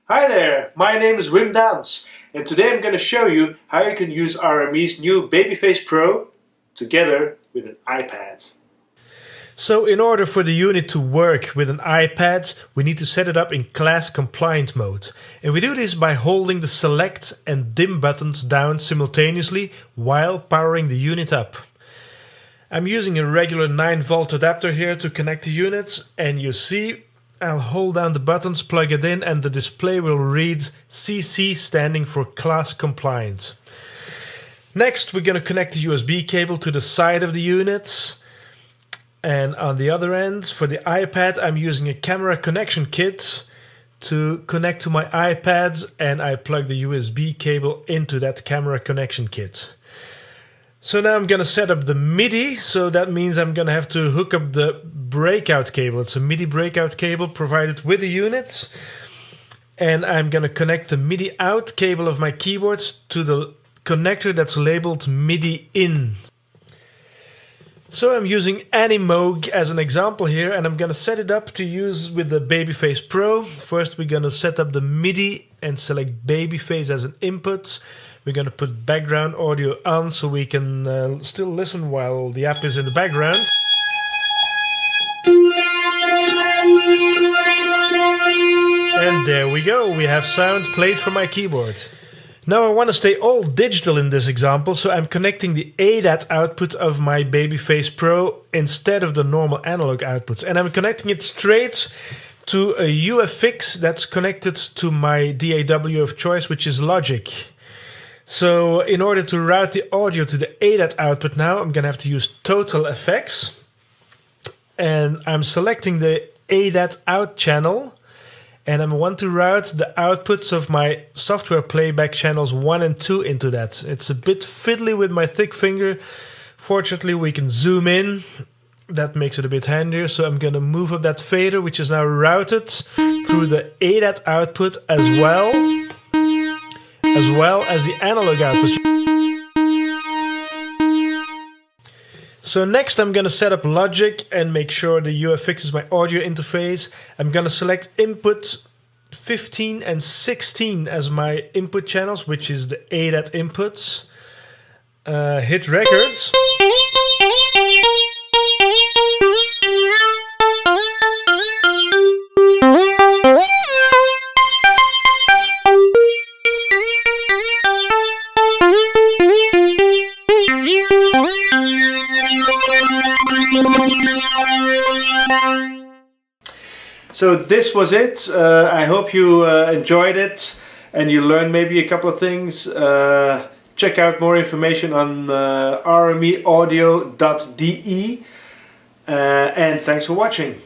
Hi there, my name is Wim Daans, and today I'm going to show you how you can use RME's new Babyface Pro together with an iPad. So in order for the unit to work with an iPad, we need to set it up in class compliant mode. And we do this by holding the select and dim buttons down simultaneously while powering the unit up. I'm using a regular 9-volt adapter here to connect the units, and you see I'll hold down the buttons, plug it in, and the display will read CC, standing for class compliant. Next, we're going to connect the USB cable to the side of the units. And on the other end, for the iPad, I'm using a camera connection kit to connect to my iPad, and I plug the USB cable into that camera connection kit. So now I'm going to set up the MIDI, so that means I'm going to have to hook up the breakout cable. It's a MIDI breakout cable provided with the units. And I'm going to connect the MIDI out cable of my keyboard to the connector that's labeled MIDI in. So I'm using Animoog as an example here, and I'm going to set it up to use with the Babyface Pro. First we're going to set up the MIDI and select Babyface as an input. We're going to put background audio on so we can still listen while the app is in the background. And there we go, we have sound played from my keyboard. Now I want to stay all digital in this example, so I'm connecting the ADAT output of my Babyface Pro instead of the normal analog outputs. And I'm connecting it straight to a UFX that's connected to my DAW of choice, which is Logic. So in order to route the audio to the ADAT output now, I'm going to have to use Total Effects. And I'm selecting the ADAT out channel. And I want to route the outputs of my software playback channels 1 and 2 into that. It's a bit fiddly with my thick finger. Fortunately, we can zoom in. That makes it a bit handier. So I'm going to move up that fader, which is now routed through the ADAT output as well as the analog output. So next I'm going to set up Logic and make sure the UFX is my audio interface. I'm going to select input 15 and 16 as my input channels, which is the ADAT inputs. Hit records. So this was it. I hope you enjoyed it and you learned maybe a couple of things. Check out more information on rmeaudio.de and thanks for watching.